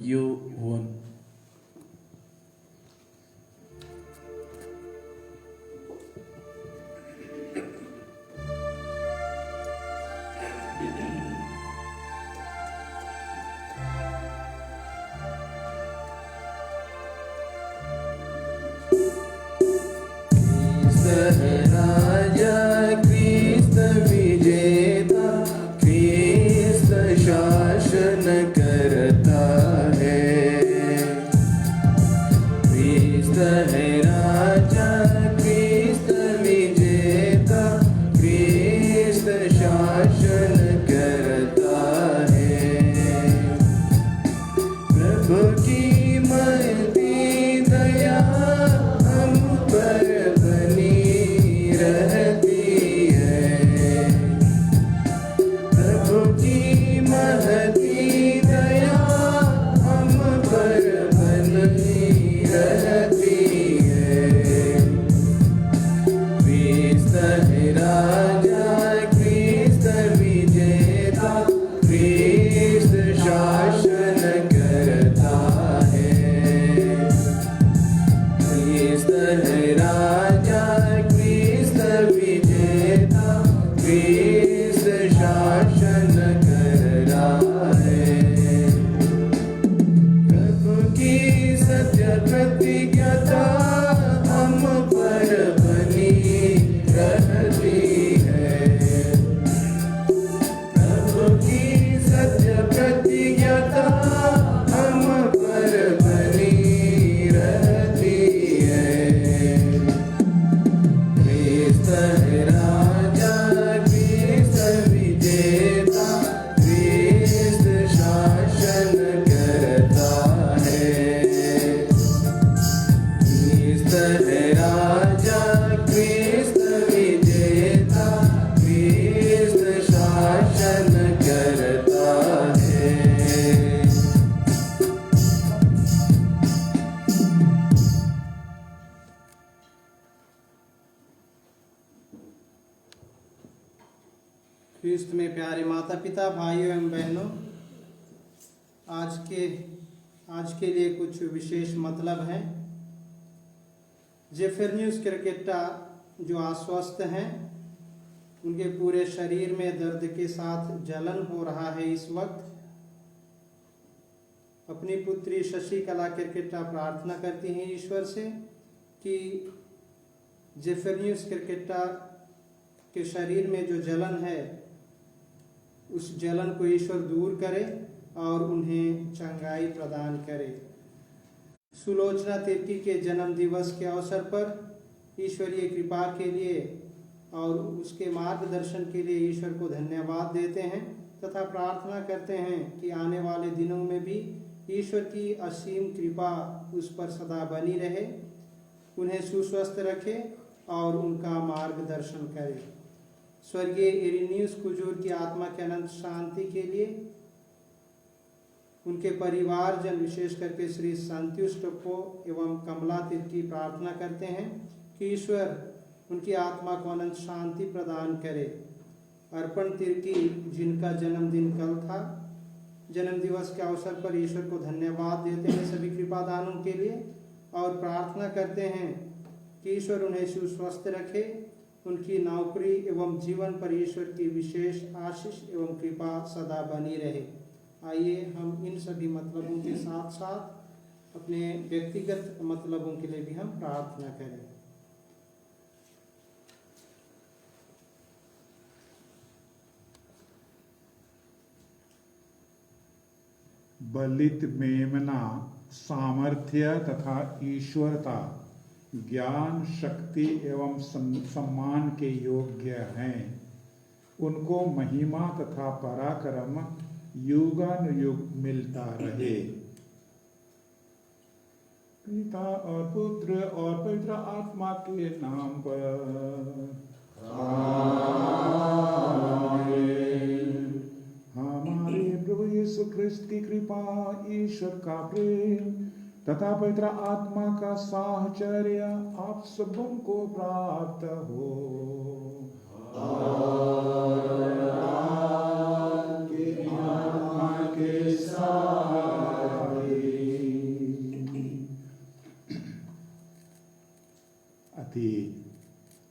you won. ख्रीस्त में प्यारे माता पिता, भाइयों एवं बहनों, आज के लिए कुछ विशेष मतलब हैं। जेफेरनियुस क्रिकेटा जो अस्वस्थ हैं, उनके पूरे शरीर में दर्द के साथ जलन हो रहा है। इस वक्त अपनी पुत्री शशिकला क्रिकेटा प्रार्थना करती हैं ईश्वर से कि जेफेरनियुस क्रिकेटा के शरीर में जो जलन है, उस जलन को ईश्वर दूर करे और उन्हें चंगाई प्रदान करे। सुलोचना तिर्की के जन्म दिवस के अवसर पर ईश्वरीय कृपा के लिए और उसके मार्गदर्शन के लिए ईश्वर को धन्यवाद देते हैं तथा प्रार्थना करते हैं कि आने वाले दिनों में भी ईश्वर की असीम कृपा उस पर सदा बनी रहे, उन्हें सुस्वस्थ रखे और उनका मार्गदर्शन करे। स्वर्गीय इरेनियुस कुजूर की आत्मा के अनंत शांति के लिए उनके परिवारजन, विशेष करके श्री संत्युष टप्पो एवं कमला तिर्की प्रार्थना करते हैं कि ईश्वर उनकी आत्मा को अनंत शांति प्रदान करे। अर्पण तिर्की, जिनका जन्मदिन कल था, जन्म दिवस के अवसर पर ईश्वर को धन्यवाद देते हैं सभी कृपादानों के लिए और प्रार्थना करते हैं कि ईश्वर उन्हें सुस्वस्थ रखे, उनकी नौकरी एवं जीवन पर ईश्वर की विशेष आशीष एवं कृपा सदा बनी रहे। आइए हम इन सभी मतलबों के साथ साथ अपने व्यक्तिगत मतलबों के लिए भी हम प्रार्थना करें। बलित मेमना सामर्थ्य तथा ईश्वरता, ज्ञान, शक्ति एवं सम्मान के योग्य हैं। उनको महिमा तथा पराक्रम युगानुयुग मिलता रहे। पिता और पुत्र और पवित्र आत्मा के नाम पर आमीन। हमारे प्रभु यीशु ख्रिस्त की कृपा, ईश्वर का प्रेम तथा पवित्र आत्मा का साहचर्य आप सबों को प्राप्त हो। आपकी आत्मा के साथ थी।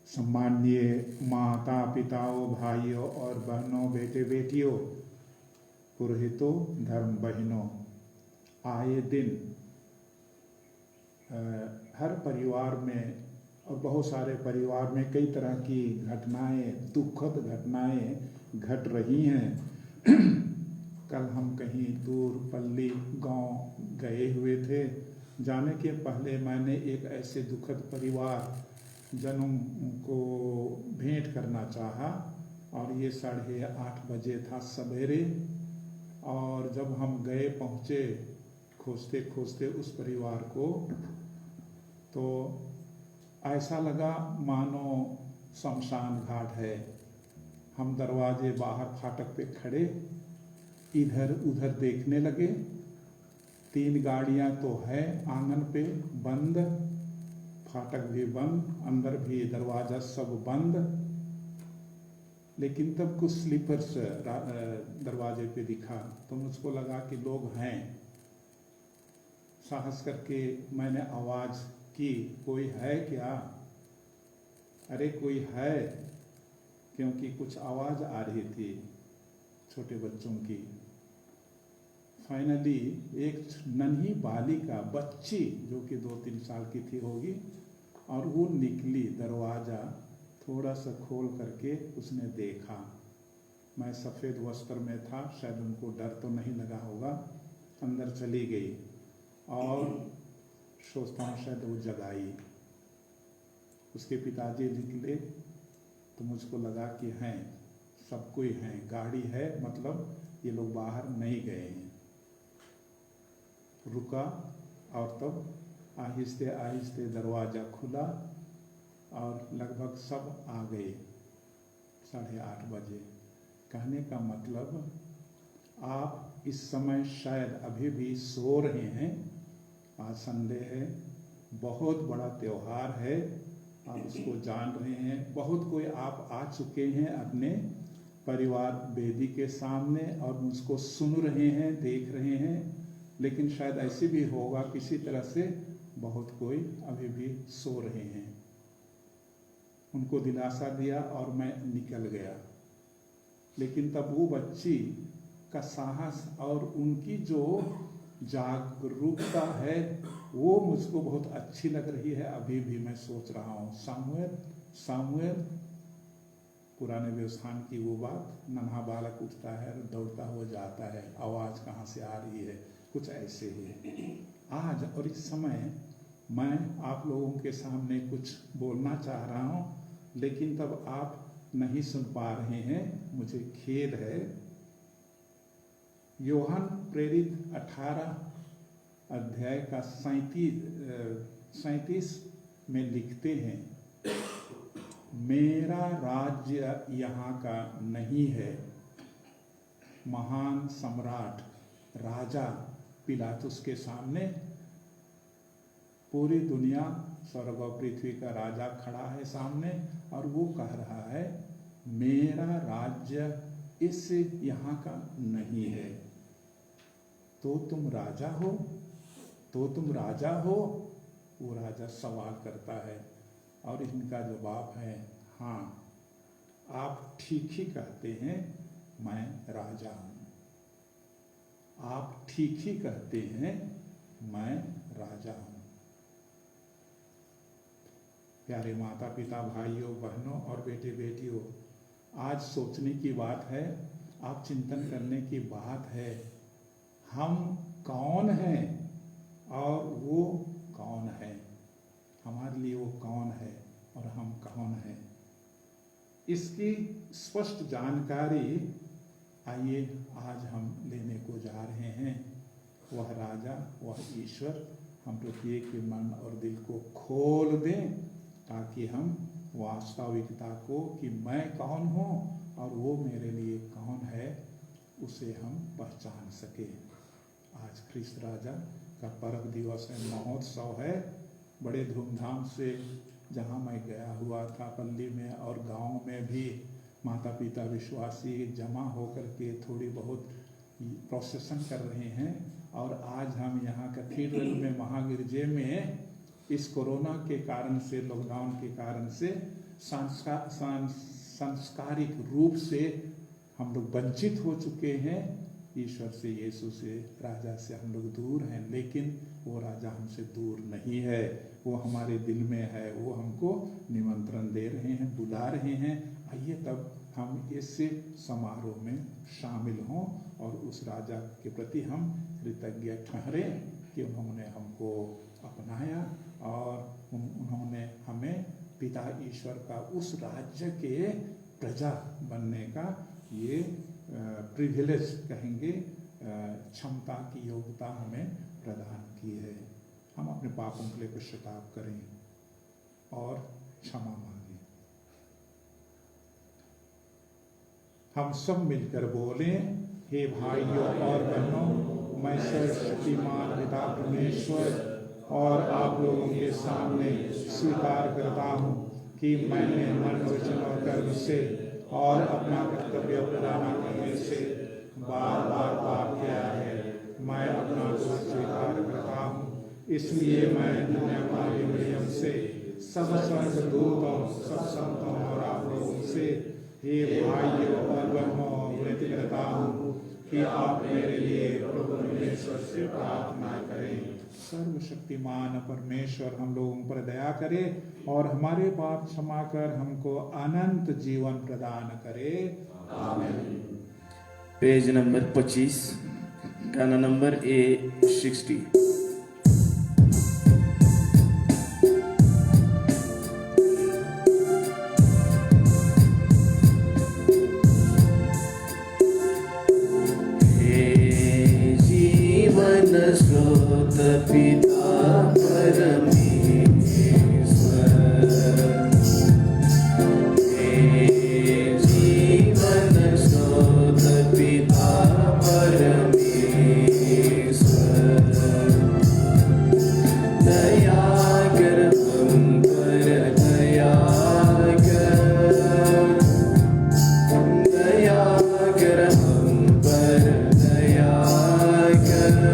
सम्माननीय माता पिताओं, भाइयों और बहनों, बेटे बेटियों, पुरोहितों, धर्म बहनों, आए दिन हर परिवार में और बहुत सारे परिवार में कई तरह की घटनाएं, दुखद घटनाएं घट रही हैं। कल हम कहीं दूर पल्ली गांव गए हुए थे। जाने के पहले मैंने एक ऐसे दुखद परिवार जनों को भेंट करना चाहा और ये 8:30 बजे था सवेरे। और जब हम गए पहुँचे खोजते खोजते उस परिवार को, तो ऐसा लगा मानो शमशान घाट है। हम दरवाजे बाहर फाटक पे खड़े इधर उधर देखने लगे। 3 गाड़ियां तो है आंगन पे बंद, फाटक भी बंद, अंदर भी दरवाजा सब बंद। लेकिन तब कुछ स्लीपर्स दरवाजे पे दिखा तो मुझको लगा कि लोग हैं। साहस करके मैंने आवाज की, कोई है क्या? अरे कोई है, क्योंकि कुछ आवाज आ रही थी छोटे बच्चों की। फाइनली एक नन्ही बालिका बच्ची जो कि 2-3 साल की थी होगी, और वो निकली। दरवाजा थोड़ा सा खोल करके उसने देखा, मैं सफ़ेद वस्त्र में था, शायद उनको डर तो नहीं लगा होगा। अंदर चली गई और सोचता हूँ शायद वो जगाई। उसके पिताजी निकले तो मुझको लगा कि हैं, सब कोई हैं, गाड़ी है, मतलब ये लोग बाहर नहीं गए हैं। रुका और तब आहिस्ते आहिस्ते दरवाज़ा खुला और लगभग सब आ गए 8:30 बजे। कहने का मतलब आप इस समय शायद अभी भी सो रहे हैं। आज संडे है, बहुत बड़ा त्योहार है, आप इसको जान रहे हैं। बहुत कोई आप आ चुके हैं अपने परिवार वेदी के सामने और मुझको सुन रहे हैं, देख रहे हैं। लेकिन शायद ऐसे भी होगा किसी तरह से बहुत कोई अभी भी सो रहे हैं। उनको दिलासा दिया और मैं निकल गया। लेकिन तब वो बच्ची का साहस और उनकी जो जागरूकता है वो मुझको बहुत अच्छी लग रही है। अभी भी मैं सोच रहा हूँ सामुएल पुराने व्यवस्थान की वो बात, नन्हा बालक उठता है, दौड़ता हुआ जाता है, आवाज़ कहाँ से आ रही है, कुछ ऐसे ही। आज और इस समय मैं आप लोगों के सामने कुछ बोलना चाह रहा हूँ, लेकिन तब आप नहीं सुन पा रहे हैं, मुझे खेद है। यूहन्ना प्रेरित 18 अध्याय का 37 में लिखते हैं, मेरा राज्य यहाँ का नहीं है। महान सम्राट राजा पिलातुस के सामने पूरी दुनिया, स्वर्ग और पृथ्वी का राजा खड़ा है सामने, और वो कह रहा है मेरा राज्य इस यहाँ का नहीं है। तो तुम राजा हो, तो तुम राजा हो? वो राजा सवाल करता है और इनका जवाब है, हाँ आप ठीक ही कहते हैं, मैं राजा हूँ। आप ठीक ही कहते हैं, मैं राजा हूँ। प्यारे माता पिता, भाइयों बहनों और बेटे बेटियों, आज सोचने की बात है, आप चिंतन करने की बात है। हम कौन हैं और वो कौन है? हमारे लिए वो कौन है और हम कौन हैं? इसकी स्पष्ट जानकारी आइए आज हम लेने को जा रहे हैं। वह राजा, वह ईश्वर हम प्रत्येक के मन और दिल को खोल दें, ताकि हम वास्तविकता को कि मैं कौन हूँ और वो मेरे लिए कौन है, उसे हम पहचान सकें। आज ख्रिस्त राजा का पर्व दिवस है, महोत्सव है। बड़े धूमधाम से जहाँ मैं गया हुआ था पल्ली में और गांव में भी माता पिता विश्वासी जमा होकर के थोड़ी बहुत प्रोसेसन कर रहे हैं। और आज हम यहाँ कैथेड्रल में महागिरजे में इस कोरोना के कारण से, लॉकडाउन के कारण से सांस्कारिक रूप से हम लोग वंचित हो चुके हैं। ईश्वर से, यीशु से, राजा से हम लोग दूर हैं, लेकिन वो राजा हमसे दूर नहीं है, वो हमारे दिल में है। वो हमको निमंत्रण दे रहे हैं, बुला रहे हैं, आइए तब हम इस समारोह में शामिल हों और उस राजा के प्रति हम कृतज्ञ ठहरें कि उन्होंने हमको अपनाया और उन्होंने हमें पिता ईश्वर का उस राज्य के प्रजा बनने का ये प्रिविलेज कहेंगे, क्षमता की योग्यता हमें प्रदान की है। हम अपने पापों के लिए पश्चाताप करें और क्षमा मांगें। हम सब मिलकर बोलें, हे भाइयों और बहनों, मैं सर्वशक्तिमान पिता परमेश्वर और आप लोगों के सामने स्वीकार करता हूँ कि मैंने मन, वचन और कर्म से और अपना कर्तव्य प्रदान करने से बार बार पाप किया है। मैं अपना दोष स्वीकार करता हूँ, इसलिए मैं धन्यवादी मरियम से, सब स्वर्गदूतों, सब संतों और आप लोगों से, हे भाइयों और बहनों, विनती करता हूँ कि आप मेरे लिए प्रभु परमेश्वर से प्रार्थना करें। सर्वशक्तिमान परमेश्वर हम लोगों पर दया करे और हमारे पाप क्षमा कर हमको अनंत जीवन प्रदान करे। आमीन। पेज नंबर 25, गाना नंबर A60। स्रोत पिता परमेश्वर, हे जीवन स्रोत पिता परमेश्वर, दया कर हम पर, दया कर, दया कर हम पर, दया कर।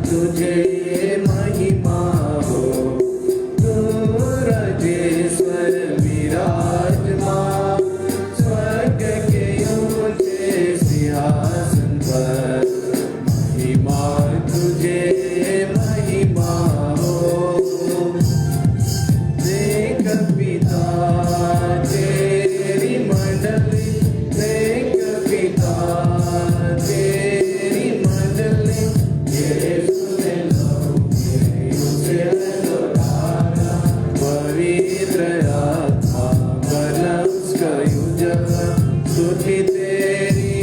तुझे महिमा हो, तू राजेश्वर विराजमान, स्वर्ग के ऊंचे सिंहासन पर। महिमा तुझे महिमा हो, देख पिता तेरी मंडली, देख पिता तेरी मंडली, पवित्र आत्मा बलस का युजक, स्तुति तेरी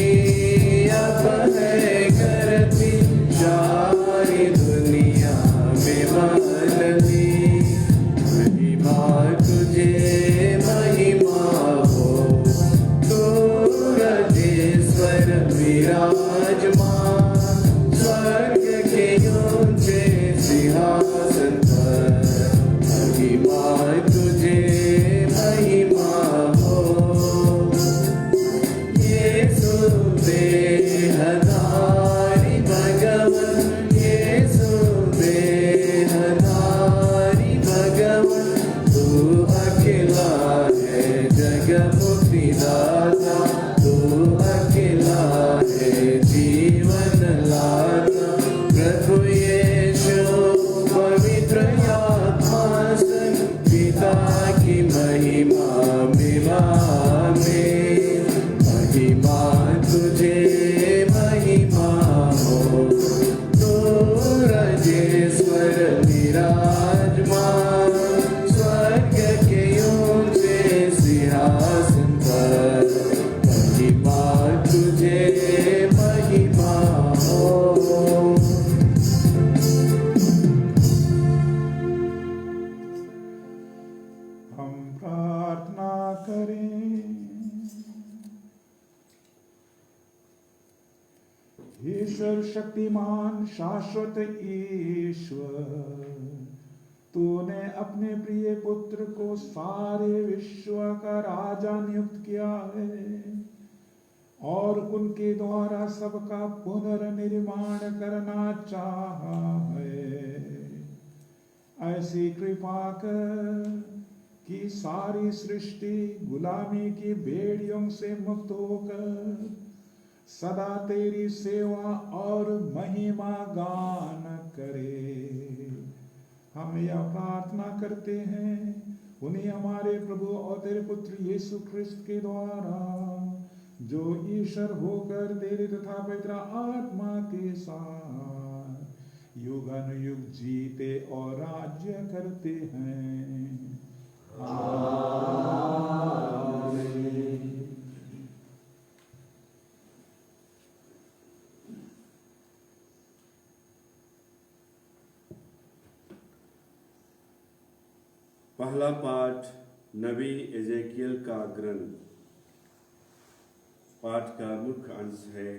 अब है करती, सारी दुनिया में बदलती। महिमा तुझे महिमा हो, तू राजेश्वर विराजमान, स्वर्ग के ऊंचे सिंहासन पर। महिमा तुझे महिमा सर्वशक्तिमान शाश्वत ईश्वर, तूने अपने प्रिय पुत्र को सारे विश्व का राजा नियुक्त किया है और उनके द्वारा सबका पुनर्निर्माण करना चाहा है। ऐसी कृपा कर कि सारी सृष्टि गुलामी की बेड़ियों से मुक्त होकर सदा तेरी सेवा और महिमा गान करे। हम यह प्रार्थना करते हैं उन्हें हमारे प्रभु और तेरे पुत्र यीशु ख्रिस्त के द्वारा, जो ईश्वर होकर तेरे तथा पवित्र आत्मा के साथ युगानुयुग जीते और राज्य करते हैं। पहला पाठ नबी एजेकियल का ग्रंथ। पाठ का मुख्य अंश है,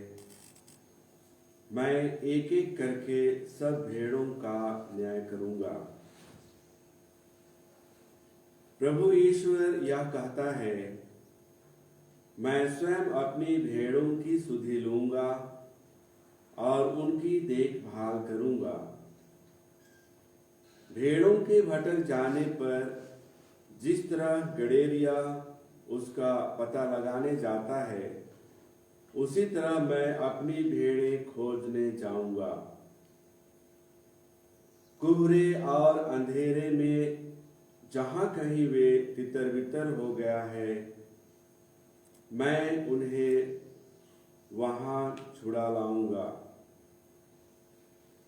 मैं एक एक करके सब भेड़ों का न्याय करूंगा। प्रभु ईश्वर यह कहता है, मैं स्वयं अपनी भेड़ों की सुधि लूंगा और उनकी देखभाल करूंगा। भेड़ों के भटक जाने पर जिस तरह गड़ेरिया उसका पता लगाने जाता है, उसी तरह मैं अपनी भेड़ें खोजने जाऊंगा। कुहरे और अंधेरे में जहां कहीं वे तितर बितर हो गया है, मैं उन्हें वहां छुड़ा लाऊंगा।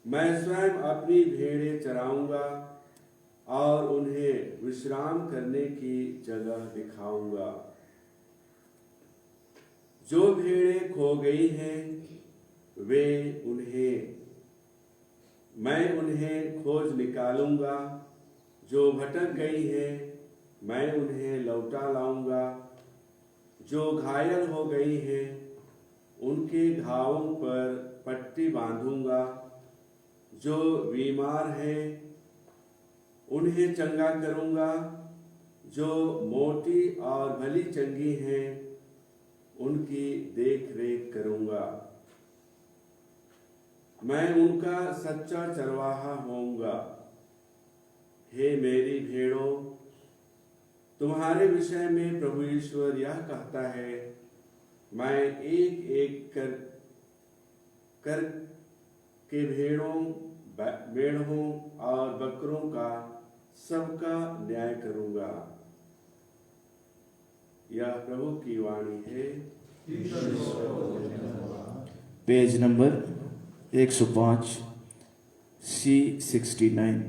मैं स्वयं अपनी भेड़ें चराऊंगा और उन्हें विश्राम करने की जगह दिखाऊंगा। जो भेड़ें खो गई हैं, मैं उन्हें खोज निकालूंगा। जो भटक गई हैं, मैं उन्हें लौटा लाऊंगा। जो घायल हो गई हैं, उनके घावों पर पट्टी बांधूंगा। जो बीमार हैं, उन्हें चंगा करूंगा। जो मोटी और भली चंगी हैं, उनकी देख रेख करूंगा। मैं उनका सच्चा चरवाहा होऊंगा। हे मेरी भेड़ों, तुम्हारे विषय में प्रभु ईश्वर यह कहता है, मैं एक एक कर के मेढ़ों और बकरों का सबका न्याय करूंगा। यह प्रभु की वाणी है। Page number 105 C69।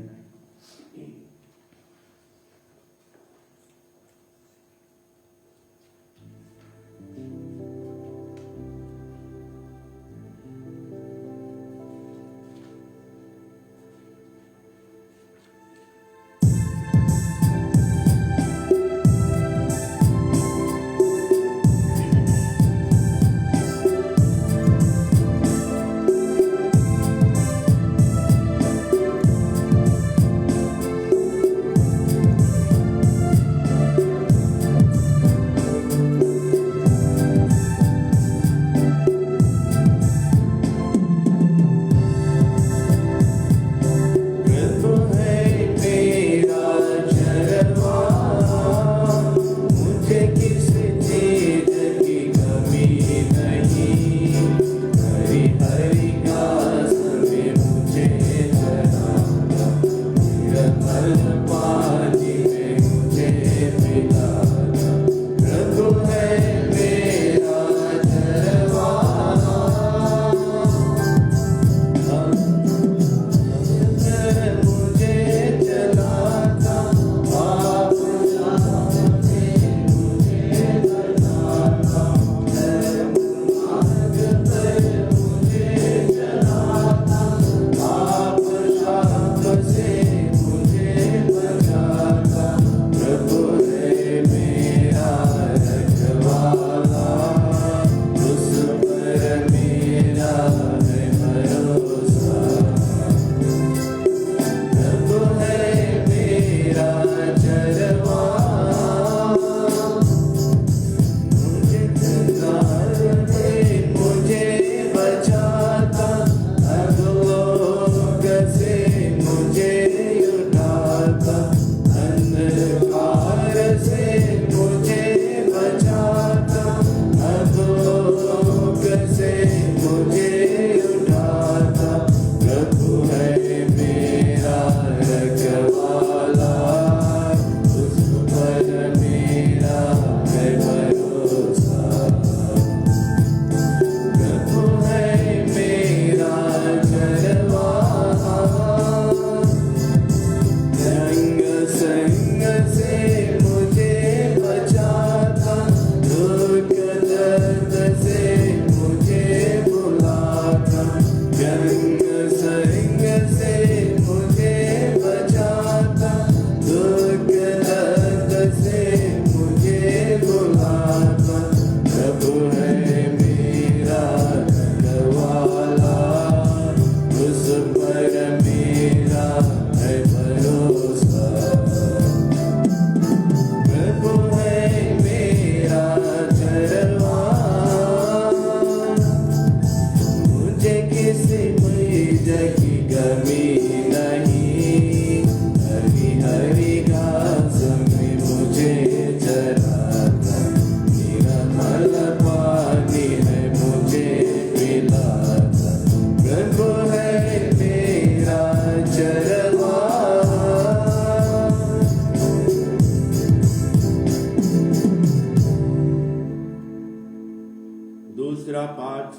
पहला पाठ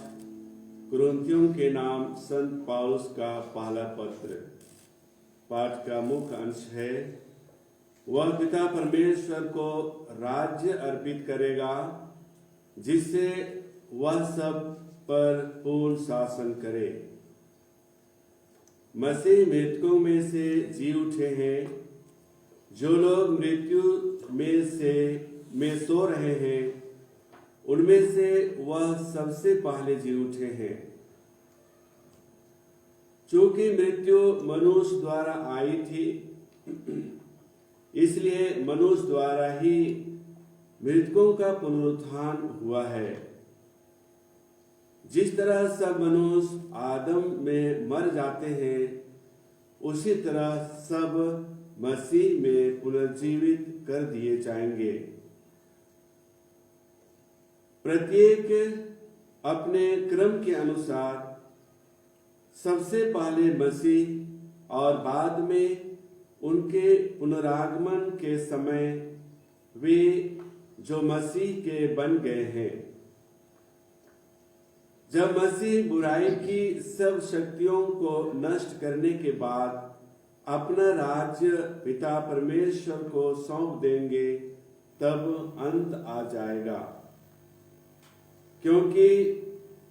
कुरिन्थियों के नाम संत पौलुस का पहला पत्र। पाठ का मुख्य अंश है, वह पिता परमेश्वर को राज्य अर्पित करेगा जिससे वह सब पर पूर्ण शासन करे। मसीह मृतकों में से जी उठे हैं। जो लोग मृत्यु में सो रहे हैं, उनमें से वह सबसे पहले जी उठे हैं। चूंकि मृत्यु मनुष्य द्वारा आई थी, इसलिए मनुष्य द्वारा ही मृतकों का पुनरुत्थान हुआ है। जिस तरह सब मनुष्य आदम में मर जाते हैं, उसी तरह सब मसीह में पुनर्जीवित कर दिए जाएंगे। प्रत्येक अपने क्रम के अनुसार, सबसे पहले मसीह और बाद में उनके पुनरागमन के समय वे जो मसीह के बन गए हैं। जब मसीह बुराई की सब शक्तियों को नष्ट करने के बाद अपना राज्य पिता परमेश्वर को सौंप देंगे, तब अंत आ जाएगा, क्योंकि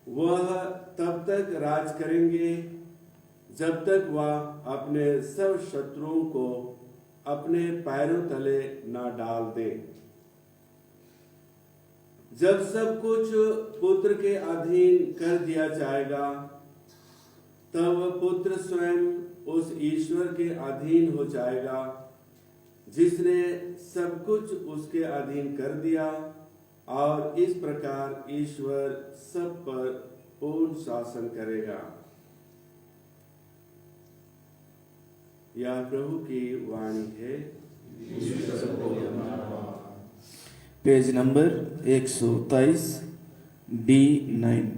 वह तब तक राज करेंगे जब तक वह अपने सब शत्रुओं को अपने पैरों तले न डाल दे। जब सब कुछ पुत्र के अधीन कर दिया जाएगा, तब पुत्र स्वयं उस ईश्वर के अधीन हो जाएगा जिसने सब कुछ उसके अधीन कर दिया, और इस प्रकार ईश्वर सब पर पूर्ण शासन करेगा। यह प्रभु की वाणी है। Page number 123 B9।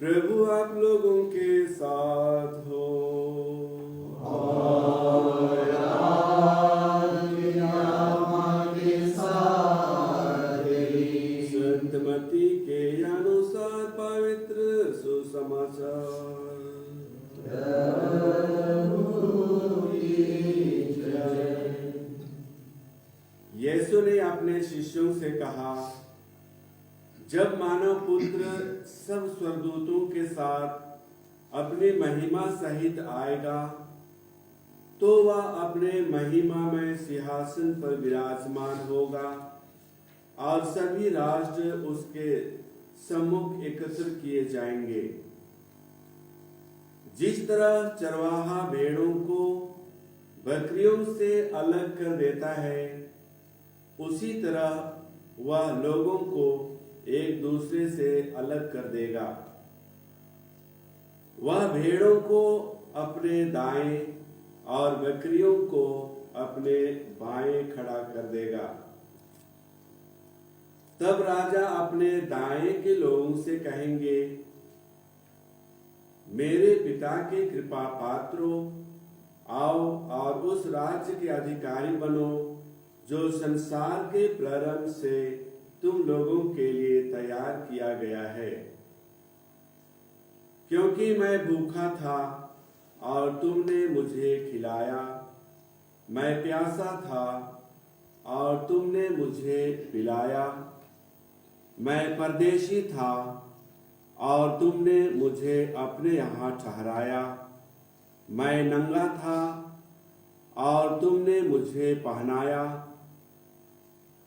प्रभु आप लोगों के साथ हो। संत मत्ती के अनुसार पवित्र सुसमाचार। यीशु ने अपने शिष्यों से कहा, जब मानव पुत्र सब स्वर्गदूतों के साथ अपनी महिमा सहित आएगा, तो वह अपने महिमा में सिंहासन पर विराजमान होगा और सभी राष्ट्र उसके सम्मुख एकत्र किए जाएंगे। जिस तरह चरवाहा भेड़ों को बकरियों से अलग कर देता है, उसी तरह वह लोगों को एक दूसरे से अलग कर देगा। वह भेड़ों को अपने दाएं और बकरियों को अपने बाएं खड़ा कर देगा। तब राजा अपने दाएं के लोगों से कहेंगे, मेरे पिता के कृपा पात्रों, आओ और उस राज्य के अधिकारी बनो जो संसार के प्रारंभ से तुम लोगों के लिए तैयार किया गया है। क्योंकि मैं भूखा था और तुमने मुझे खिलाया, मैं प्यासा था और तुमने मुझे पिलाया। मैं परदेशी था और तुमने मुझे अपने यहाँ ठहराया। मैं नंगा था और तुमने मुझे पहनाया।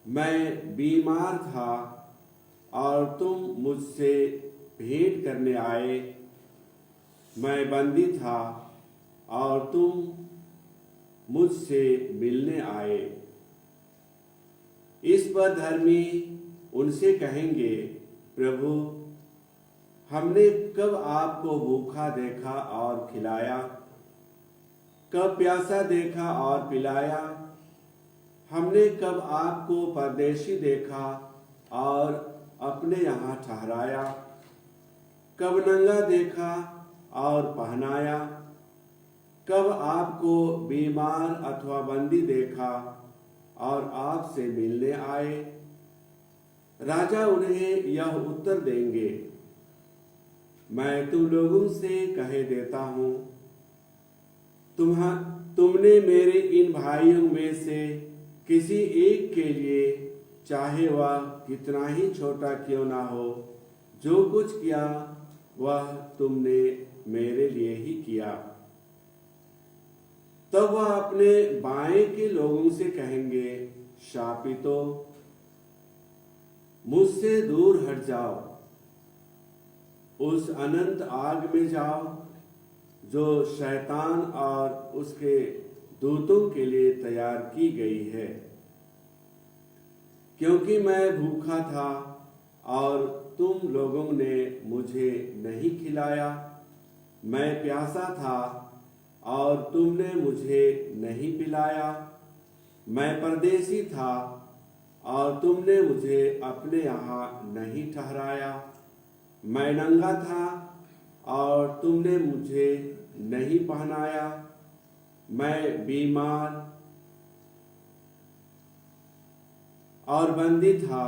मैं बीमार था और तुम मुझसे भेंट करने आए। मैं बंदी था और तुम मुझसे मिलने आए। इस पर धर्मी उनसे कहेंगे, प्रभु, हमने कब आपको भूखा देखा और खिलाया, कब प्यासा देखा और पिलाया? हमने कब आपको परदेशी देखा और अपने यहाँ ठहराया, कब नंगा देखा और पहनाया? कब आपको बीमार अथवा बंदी देखा और आपसे मिलने आए? राजा उन्हें यह उत्तर देंगे, मैं तुम लोगों से कहे देता हूं, तुमने मेरे इन भाइयों में से किसी एक के लिए, चाहे वह कितना ही छोटा क्यों ना हो, जो कुछ किया वह तुमने मेरे लिए ही किया। तब वह अपने बाएं के लोगों से कहेंगे, शापितों, मुझसे दूर हट जाओ, उस अनंत आग में जाओ जो शैतान और उसके दूतों के लिए तैयार की गई है। क्योंकि मैं भूखा था और तुम लोगों ने मुझे नहीं खिलाया, मैं प्यासा था और तुमने मुझे नहीं पिलाया, मैं परदेशी था और तुमने मुझे अपने यहाँ नहीं ठहराया, मैं नंगा था और तुमने मुझे नहीं पहनाया, मैं बीमार और बंदी था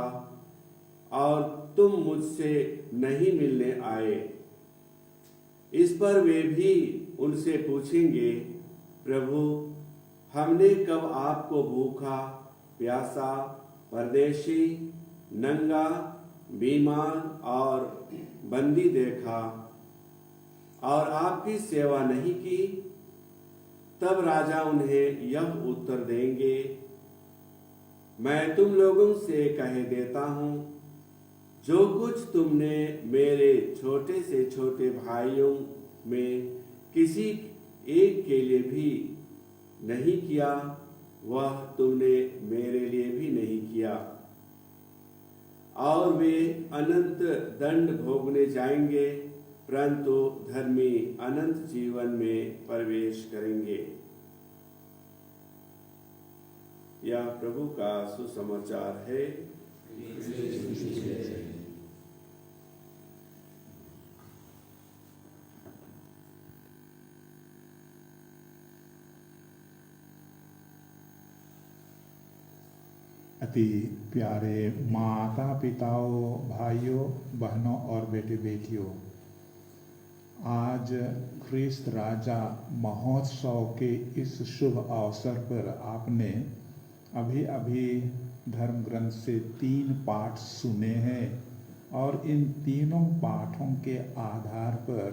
और तुम मुझसे नहीं मिलने आए। इस पर वे भी उनसे पूछेंगे, प्रभु, हमने कब आपको भूखा, प्यासा, परदेशी, नंगा, बीमार और बंदी देखा और आपकी सेवा नहीं की? तब राजा उन्हें यह उत्तर देंगे, मैं तुम लोगों से कहे देता हूं, जो कुछ तुमने मेरे छोटे से छोटे भाइयों में किसी एक के लिए भी नहीं किया, वह तुमने मेरे लिए भी नहीं किया। और वे अनंत दंड भोगने जाएंगे, परंतु धर्मी अनंत जीवन में प्रवेश करेंगे। यह प्रभु का सुसमाचार है। अति प्यारे माता पिताओं, भाइयों बहनों और बेटे बेटियों, आज ख्रीस्त राजा महोत्सव के इस शुभ अवसर पर आपने अभी अभी धर्म ग्रंथ से 3 पाठ सुने हैं और इन तीनों पाठों के आधार पर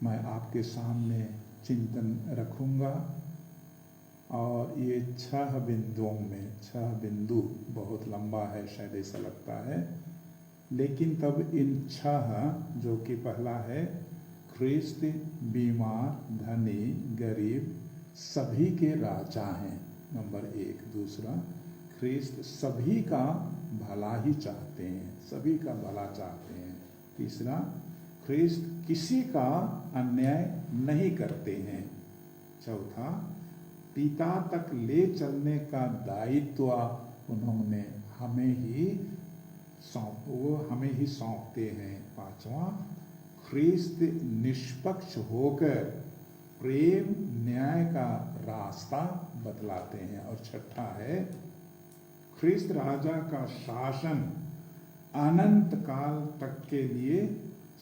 मैं आपके सामने चिंतन रखूंगा। और ये 6 बिंदुओं में, 6 बिंदु बहुत लंबा है, शायद ऐसा लगता है, लेकिन तब इन 6 जो कि पहला है, ख्रीस्त बीमार, धनी, गरीब सभी के राजा हैं, नंबर 1। दूसरा, ख्रीस्त सभी का भला ही चाहते हैं, सभी का भला चाहते हैं। तीसरा, ख्रीस्त किसी का अन्याय नहीं करते हैं। चौथा, पिता तक ले चलने का दायित्व उन्होंने हमें ही सौंपते हैं। पांचवा, ख्रीस्त निष्पक्ष होकर प्रेम न्याय का रास्ता बतलाते हैं। और छठा है, ख्रीस्त राजा का शासन अनंत काल तक के लिए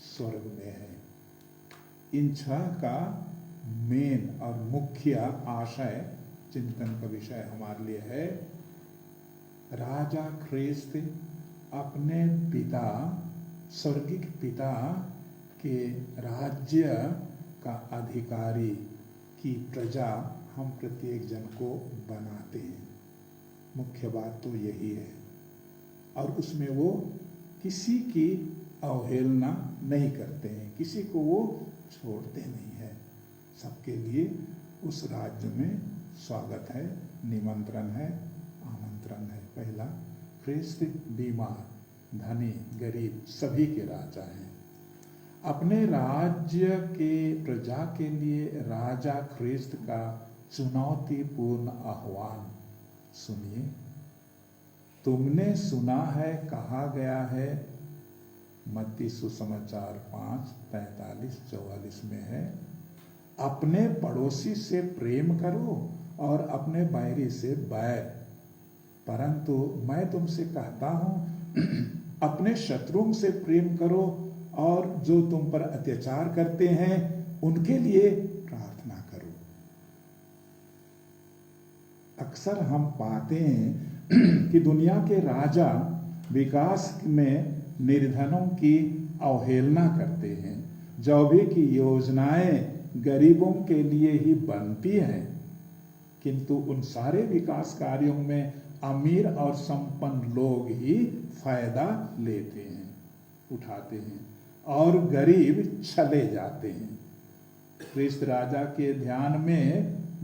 स्वर्ग में है। इन 6 का मेन और मुख्य आशय, चिंतन का विषय हमारे लिए है राजा ख्रिस्त अपने पिता, स्वर्गिक पिता के राज्य का अधिकारी की प्रजा हम प्रत्येक जन को बनाते हैं। मुख्य बात तो यही है। और उसमें वो किसी की अवहेलना नहीं करते हैं, किसी को वो छोड़ते नहीं है। सबके लिए उस राज्य में स्वागत है, निमंत्रण है, आमंत्रण है। पहला, ख्रिस्त बीमार, धनी, गरीब सभी के राजा हैं। अपने राज्य के प्रजा के लिए राजा ख्रिस्त का चुनौतीपूर्ण आह्वान सुनिए। तुमने सुना है, कहा गया है, मत्ती सुसमाचार 5:43-44 में है, अपने पड़ोसी से प्रेम करो और अपने बैरी से बैर। परंतु मैं तुमसे कहता हूं अपने शत्रुओं से प्रेम करो और जो तुम पर अत्याचार करते हैं उनके लिए प्रार्थना करो। अक्सर हम पाते हैं कि दुनिया के राजा विकास में निर्धनों की अवहेलना करते हैं। जो भी की योजनाएं गरीबों के लिए ही बनती हैं, किंतु उन सारे विकास कार्यों में अमीर और संपन्न लोग ही फायदा लेते हैं, उठाते हैं और गरीब चले जाते हैं। ख्रिस्त राजा के ध्यान में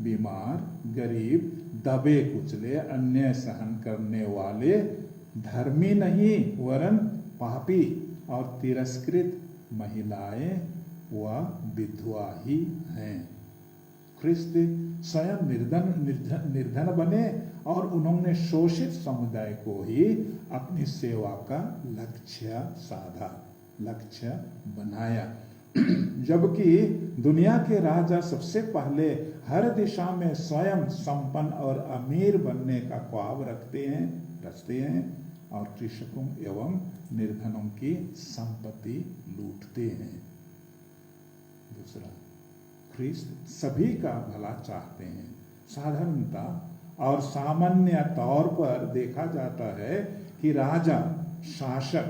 बीमार, गरीब, दबे कुचले, अन्याय सहन करने वाले धर्मी नहीं वरन पापी और तिरस्कृत महिलाएं व विधवा ही हैं। ख्रिस्त स्वयं निर्धन बने और उन्होंने शोषित समुदाय को ही अपनी सेवा का लक्ष्य साधा, लक्ष्य बनाया। जबकि दुनिया के राजा सबसे पहले हर दिशा में स्वयं संपन्न और अमीर बनने का ख्वाब रचते हैं और कृषकों एवं निर्धनों की संपत्ति लूटते हैं। दूसरा, ख्रिस्त सभी का भला चाहते हैं। साधारणतः और सामान्य तौर पर देखा जाता है कि राजा, शासक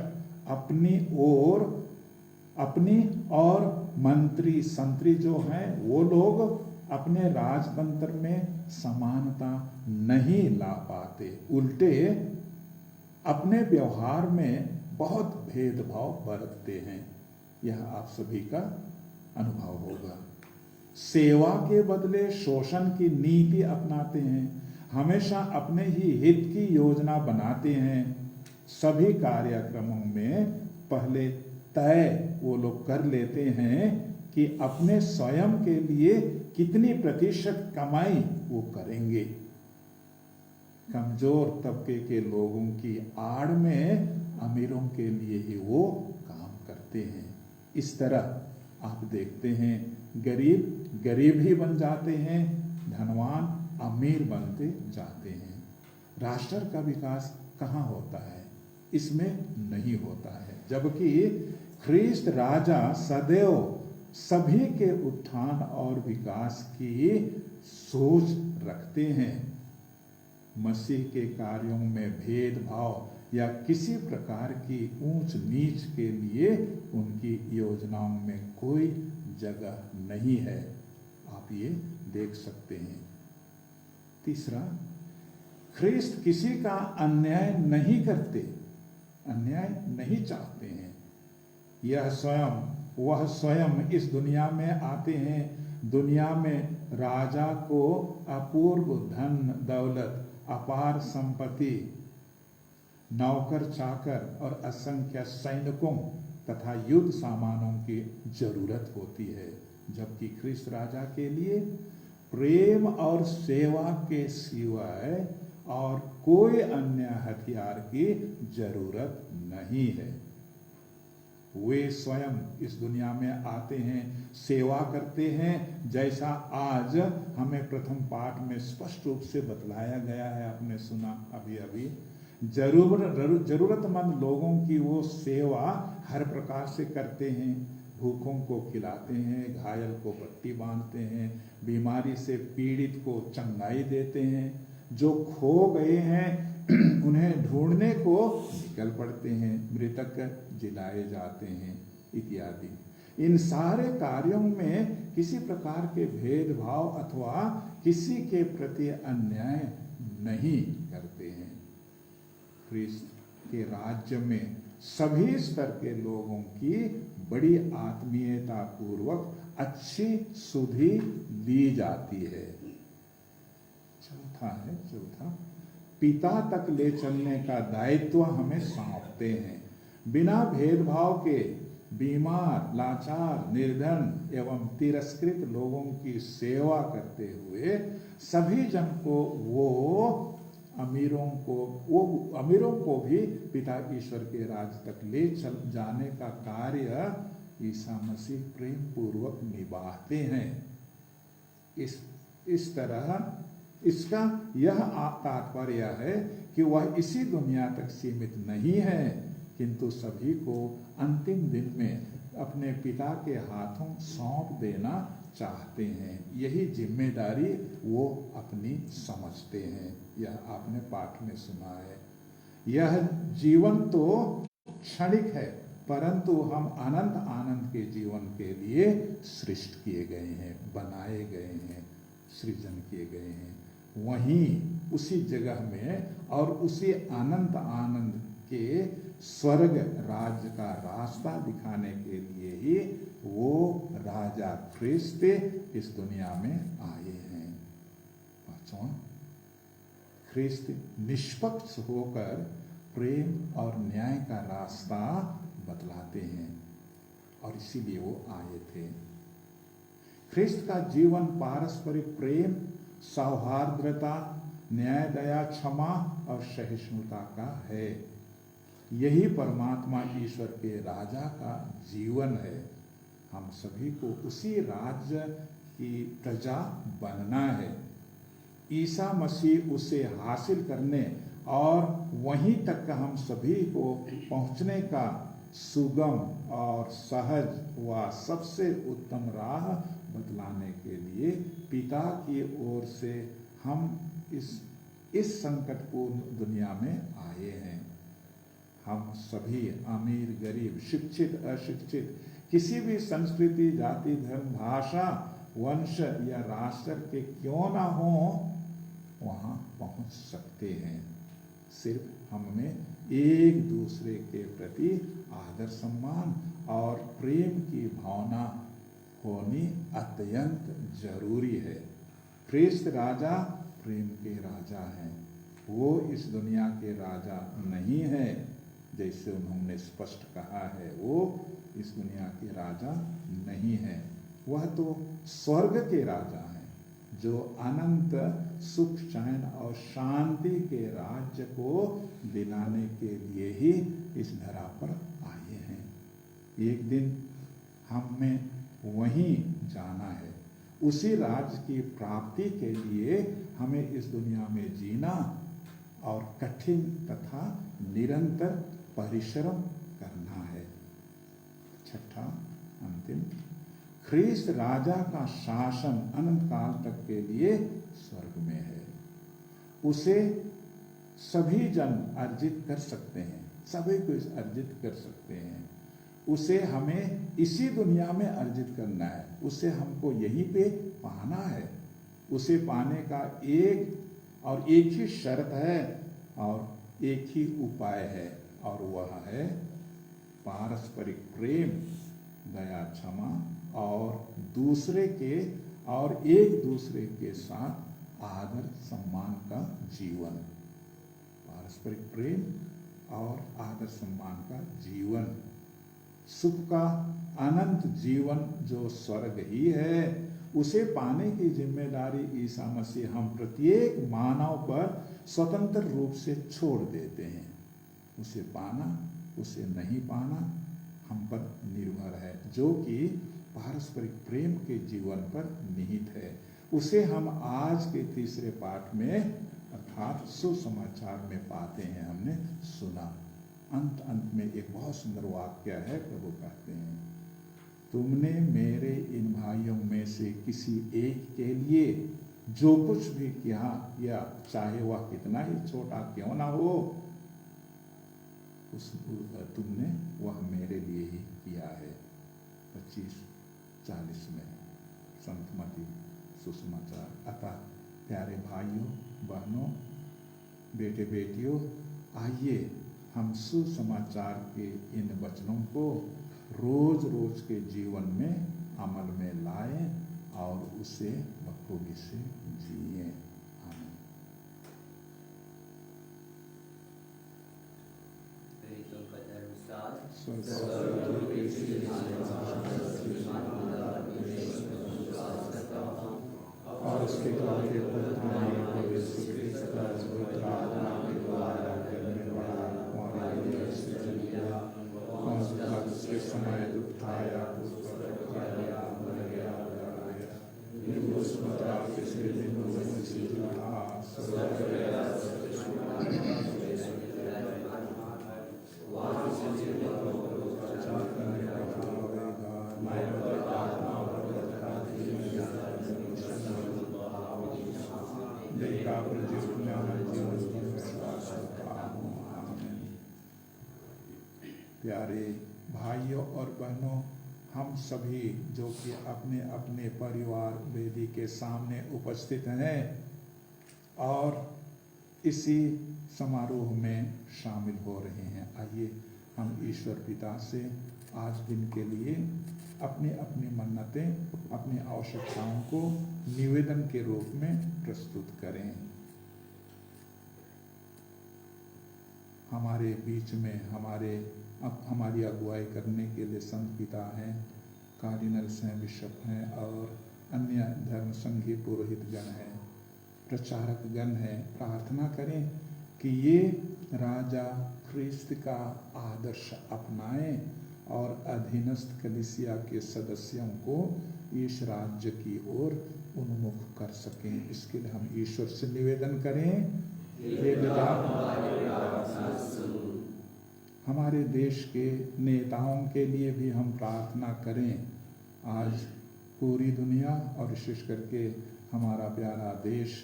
अपनी और मंत्री संतरी जो हैं वो लोग अपने राजतंत्र में समानता नहीं ला पाते, उल्टे अपने व्यवहार में बहुत भेदभाव बरतते हैं। यह आप सभी का अनुभव होगा। सेवा के बदले शोषण की नीति अपनाते हैं, हमेशा अपने ही हित की योजना बनाते हैं। सभी कार्यक्रमों में पहले तय वो लोग कर लेते हैं कि अपने स्वयं के लिए कितनी प्रतिशत कमाई वो करेंगे। कमजोर तबके के लोगों की आड़ में अमीरों के लिए ही वो काम करते हैं। इस तरह आप देखते हैं गरीब गरीब ही बन जाते हैं, धनवान अमीर बनते जाते हैं। राष्ट्र का विकास कहाँ होता है? इसमें नहीं होता है। जबकि ख्रिस्त राजा सदैव सभी के उत्थान और विकास की सोच रखते हैं। मसीह के कार्यों में भेदभाव या किसी प्रकार की ऊंच नीच के लिए उनकी योजनाओं में कोई जगह नहीं है। आप ये देख सकते हैं। तीसरा, ख्रिस्त किसी का अन्याय नहीं करते, अन्याय नहीं चाहते हैं। वह स्वयं इस दुनिया में आते हैं। दुनिया में राजा को अपूर्व धन दौलत, अपार संपत्ति, नौकर चाकर और असंख्य सैनिकों तथा युद्ध सामानों की जरूरत होती है। जबकि ख्रिस्त राजा के लिए प्रेम और सेवा के सिवाय और कोई अन्य हथियार की जरूरत नहीं है। वे स्वयं इस दुनिया में आते हैं, सेवा करते हैं, जैसा आज हमें प्रथम पाठ में स्पष्ट रूप से बतलाया गया है। आपने सुना अभी जरूरतमंद लोगों की वो सेवा हर प्रकार से करते हैं। भूखों को खिलाते हैं, घायल को पट्टी बांधते हैं, बीमारी से पीड़ित को चंगाई देते हैं, जो खो गए हैं उन्हें ढूंढने को निकल पड़ते हैं, मृतक जिलाए जाते हैं इत्यादि। इन सारे कार्यों में किसी प्रकार के भेदभाव अथवा किसी के प्रति अन्याय नहीं करते हैं। ख्रिस्त के राज्य में सभी स्तर के लोगों की बड़ी आत्मीयता पूर्वक अच्छी सुधि दी जाती है। चौथा, पिता तक ले चलने का दायित्व हमें सौंपते हैं। बिना भेदभाव के बीमार, लाचार, निर्धन एवं तिरस्कृत लोगों की सेवा करते हुए सभी जन को अमीरों को भी पिता ईश्वर के राज्य तक ले चल जाने का कार्य ईसा मसीह प्रेम पूर्वक निभाते हैं। इस तरह इसका यह तात्पर्य है कि वह इसी दुनिया तक सीमित नहीं है, किंतु सभी को अंतिम दिन में अपने पिता के हाथों सौंप देना चाहते हैं। यही जिम्मेदारी वो अपनी समझते हैं। यह आपने पाठ में सुना है। यह जीवन तो क्षणिक है, परंतु हम अनंत आनंद के जीवन के लिए सृष्ट किए गए हैं, बनाए गए हैं, सृजन किए गए हैं। वहीं उसी जगह में और उसी अनंत आनंद के स्वर्ग राज्य का रास्ता दिखाने के लिए ही वो राजा ख्रिस्त इस दुनिया में आए हैं। पांचवां, ख्रिस्त निष्पक्ष होकर प्रेम और न्याय का रास्ता बतलाते हैं और इसीलिए वो आए थे। ख्रिस्त का जीवन पारस्परिक प्रेम, सौहार्द्रता, न्याय, दया, क्षमा और सहिष्णुता का है। यही परमात्मा ईश्वर के राजा का जीवन है। हम सभी को उसी राज्य की प्रजा बनना है। ईसा मसीह उसे हासिल करने और वहीं तक हम सभी को पहुंचने का सुगम और सहज व सबसे उत्तम राह बतलाने के लिए पिता की ओर से हम इस संकटपूर्ण दुनिया में आए हैं। हम सभी अमीर, गरीब, शिक्षित, अशिक्षित, किसी भी संस्कृति, जाति, धर्म, भाषा, वंश या राष्ट्र के क्यों ना हो, वहां पहुंच सकते हैं। सिर्फ हमें एक दूसरे के प्रति आदर, सम्मान और प्रेम की भावना होनी अत्यंत जरूरी है। ख्रिस्त राजा प्रेम के राजा हैं। वो इस दुनिया के राजा नहीं है, जैसे उन्होंने स्पष्ट कहा है। वो इस दुनिया के राजा नहीं है। वह तो स्वर्ग के राजा हैं, जो अनंत सुख, चैन और शांति के राज्य को दिलाने के लिए ही इस धरा पर आए हैं। एक दिन हमें वहीं जाना है। उसी राज्य की प्राप्ति के लिए हमें इस दुनिया में जीना और कठिन तथा निरंतर परिश्रम करना है। छठा, अंतिम, ख्रिस्त राजा का शासन अनंत काल तक के लिए स्वर्ग में है। उसे सभी जन अर्जित कर सकते हैं, सभी को अर्जित कर सकते हैं। उसे हमें इसी दुनिया में अर्जित करना है। उसे हमको यहीं पे पाना है। उसे पाने का एक ही शर्त है और एक ही उपाय है, और वह है पारस्परिक प्रेम, दया, क्षमा और एक दूसरे के साथ आदर सम्मान का जीवन। पारस्परिक प्रेम और आदर सम्मान का जीवन, सुख का अनंत जीवन जो स्वर्ग ही है, उसे पाने की जिम्मेदारी ईसा मसीह हम प्रत्येक मानव पर स्वतंत्र रूप से छोड़ देते हैं। उसे पाना, उसे नहीं पाना हम पर निर्भर है, जो कि पारस्परिक प्रेम के जीवन पर निहित है। उसे हम आज के तीसरे पाठ में अर्थात सुसमाचार में पाते हैं, हमने सुना। अंत में एक बहुत सुंदर वाक्य है। प्रभु कहते हैं, तुमने मेरे इन भाइयों में से किसी एक के लिए जो कुछ भी किया या चाहे वह कितना ही छोटा क्यों ना हो, तुमने वह मेरे लिए ही किया है। 25-40 में संत मती सुसमाचार। अतः प्यारे भाइयों बहनों, बेटे बेटियों, आइए हम सुसमाचार के इन वचनों को रोज रोज के जीवन में अमल में लाएं और उसे बखूबी से जिए। आमीन। और उसके द्वारा के पुत्र हमारे प्रभु यीशु क्रिस्त का पवित्र आत्मा के द्वारा करने वाला हमारे लिए सृजन किया और उसके समय उठाया, उस पर उठाया, मर गया, गाड़ा गया, उस मुद्रा के से दिन से उठा, स्वर्ग गया, वहाँ से जीवन को प्रचार करने का काम होगा। मैं आत्मा और देखा प्यारे भाइयों और बहनों, हम सभी जो कि अपने अपने परिवार वेदी के सामने उपस्थित हैं और इसी समारोह में शामिल हो रहे हैं, आइए हम ईश्वर पिता से आज दिन के लिए अपनी अपनी मन्नतें, अपनी आवश्यकताओं को निवेदन के रूप में प्रस्तुत करें। हमारे बीच में हमारी अगुवाई करने के लिए संत पिता हैं, कार्डिनल्स हैं, बिशप हैं और अन्य धर्म संघी पुरोहित गण हैं, प्रचारक गण हैं। प्रार्थना करें कि ये राजा ख्रिस्त का आदर्श अपनाएं और अधीनस्थ कलीसिया के सदस्यों को इस राज्य की ओर उन्मुख कर सकें। इसके लिए हम ईश्वर से निवेदन करें, हे पिता हमारे देश के नेताओं के लिए भी हम प्रार्थना करें। आज पूरी दुनिया और विशेष करके हमारा प्यारा देश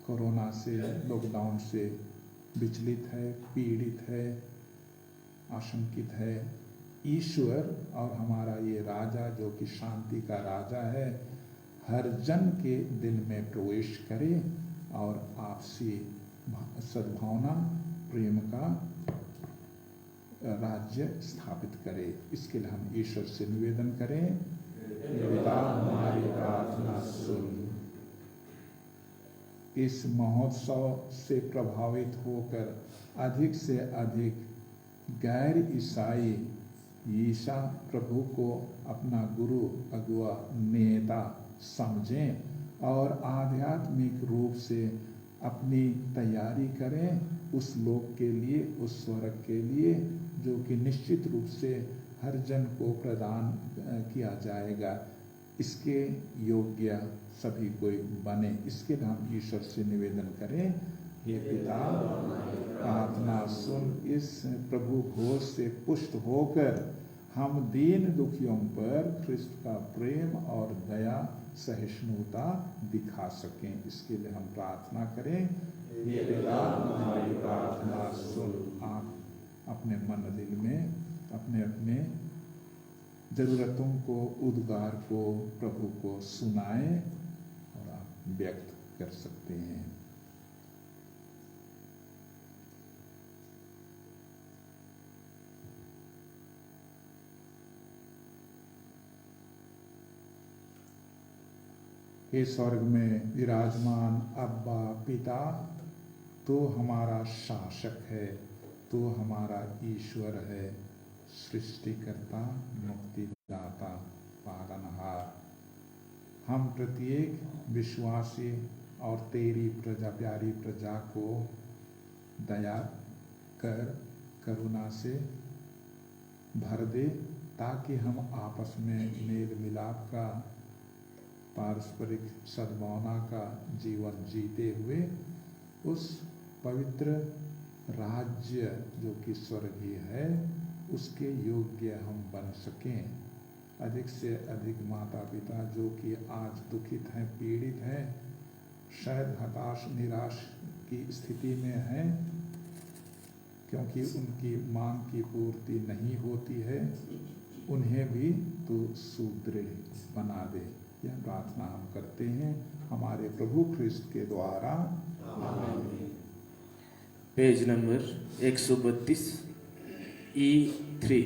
कोरोना से, लॉकडाउन से विचलित है, पीड़ित है, आशंकित है। ईश्वर और हमारा ये राजा जो कि शांति का राजा है, हर जन के दिल में प्रवेश करे और आपसी सद्भावना, प्रेम का राज्य स्थापित करे। इसके लिए हम ईश्वर से निवेदन करें, पिता हमारी प्रार्थना सुन। इस महोत्सव से प्रभावित होकर अधिक से अधिक गैर ईसाई ईसा प्रभु को अपना गुरु, अगुआ, नेता समझें और आध्यात्मिक रूप से अपनी तैयारी करें उस लोक के लिए, उस स्वर्ग के लिए जो कि निश्चित रूप से हर जन को प्रदान किया जाएगा। इसके योग्य सभी कोई बने। इसके लिए हम ईश्वर से निवेदन करें, हे पिता प्रार्थना सुन। इस प्रभु घोष से पुष्ट होकर हम दीन दुखियों पर ख्रिस्त का प्रेम और दया, सहिष्णुता दिखा सकें। इसके लिए हम प्रार्थना करें, हे पिता हमारी प्रार्थना सुन। आप अपने मन दिल में अपने अपने जरूरतों को, उद्गार को प्रभु को सुनाएं और आप व्यक्त कर सकते हैं। हे स्वर्ग में विराजमान अब्बा पिता, तो हमारा शासक है, तो हमारा ईश्वर है, सृष्टिकर्ता, मुक्तिदाता, पालनहार। हम प्रत्येक विश्वासी और तेरी प्रजा, प्यारी प्रजा को दया कर करुणा से भर दे, ताकि हम आपस में मेल मिलाप का, पारस्परिक सद्भावना का जीवन जीते हुए उस पवित्र राज्य जो कि स्वर्गीय है उसके योग्य हम बन सकें। अधिक से अधिक माता पिता जो कि आज दुखित हैं, पीड़ित हैं, शायद हताश निराश की स्थिति में हैं, क्योंकि उनकी मांग की पूर्ति नहीं होती है, उन्हें भी तू सुदृढ़ बना दे। यह प्रार्थना हम करते हैं हमारे प्रभु ख्रिस्त के द्वारा, आमीन। Page number 132 E3।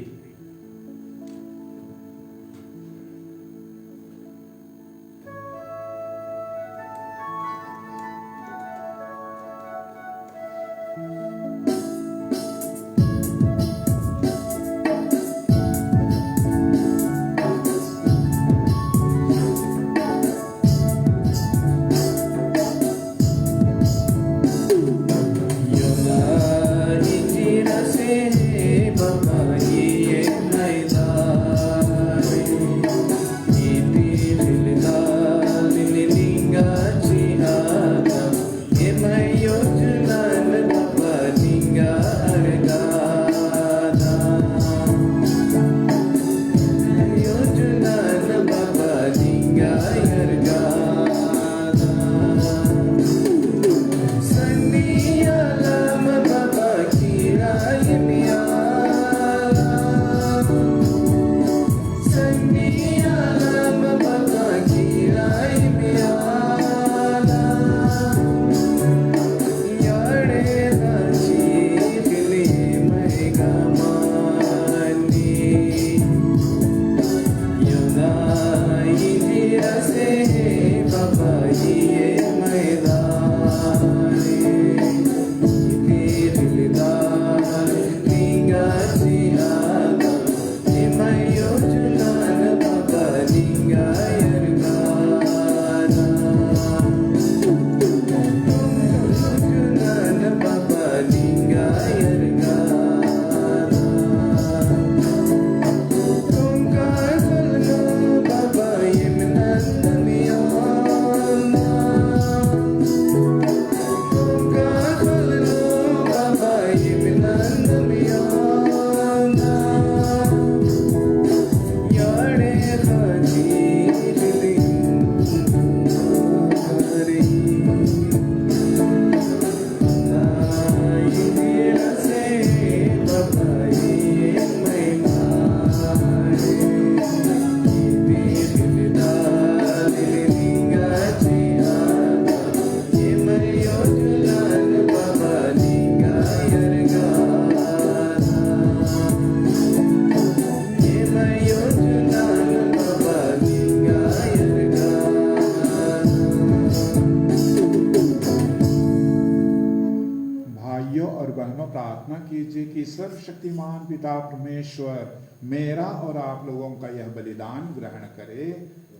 सर्वशक्तिमान पिता परमेश्वर मेरा और आप लोगों का यह बलिदान ग्रहण करे।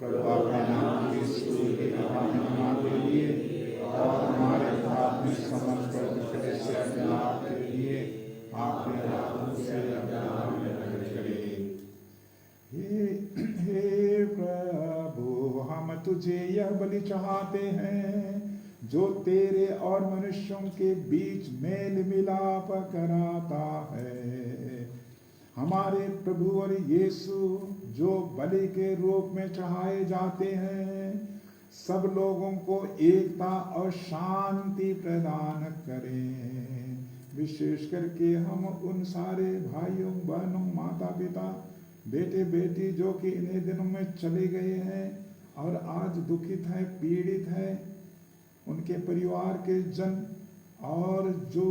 प्रभु अपने नाम की स्तुति के लिए और हमारे आत्मिक समस्त पवित्र से अपने आप के लिए आपके नाम से ग्रहण करे। हे प्रभु, हम तुझे यह बलि चाहते हैं जो तेरे और मनुष्यों के बीच मेल मिलाप कराता है। हमारे प्रभु और यीशु जो बलि के रूप में चढ़ाए जाते हैं, सब लोगों को एकता और शांति प्रदान करें। विशेष करके हम उन सारे भाइयों बहनों माता पिता बेटे बेटी जो कि इन्हीं दिनों में चले गए हैं और आज दुखित है पीड़ित है, उनके परिवार के जन और जो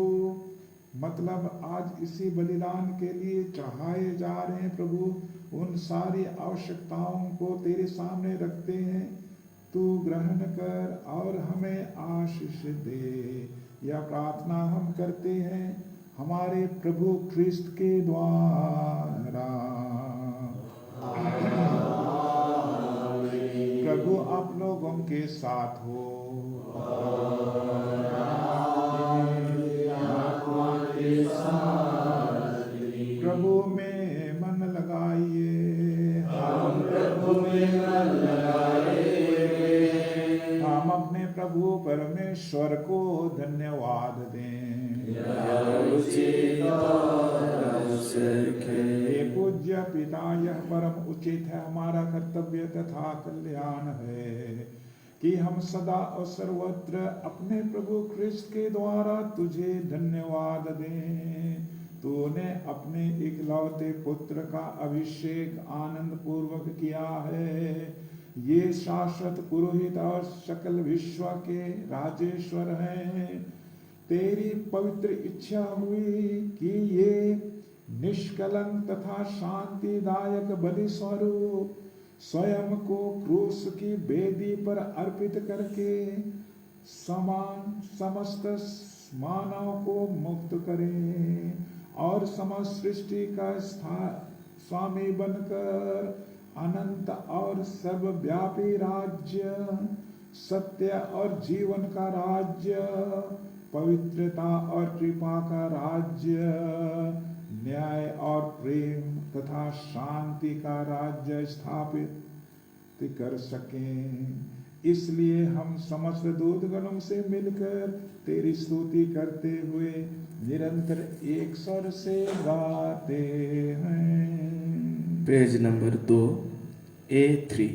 मतलब आज इसी बलिदान के लिए चढ़ाए जा रहे हैं, प्रभु उन सारी आवश्यकताओं को तेरे सामने रखते हैं। तू ग्रहण कर और हमें आशीष दे। यह प्रार्थना हम करते हैं हमारे प्रभु ख्रिस्त के द्वारा। प्रभु आप लोगों के साथ हो। प्रभु में मन लगाइए, हम अपने प्रभु परमेश्वर को धन्यवाद दें। हे पूज्य पिता, यह परम उचित है, हमारा कर्तव्य तथा कल्याण है कि हम सदा और सर्वत्र अपने प्रभु ख्रिस्त के द्वारा तुझे धन्यवाद दें। तूने अपने इकलौते पुत्र का अभिषेक आनंद पूर्वक किया है। ये शाश्वत पुरोहित और सकल विश्व के राजेश्वर हैं। तेरी पवित्र इच्छा हुई कि ये निष्कलंक तथा शांतिदायक बलि स्वरूप स्वयं को क्रूस की वेदी पर अर्पित करके समस्त मानव को मुक्त करें और समस्त सृष्टि का स्वामी बनकर अनंत और सर्वव्यापी राज्य, सत्य और जीवन का राज्य, पवित्रता और कृपा का राज्य, न्याय और प्रेम तथा शांति का राज्य स्थापित कर सकें। इसलिए हम समस्त दूतगणों से मिलकर तेरी स्तुति करते हुए निरंतर एक स्वर से गाते हैं। Page number 2 A3।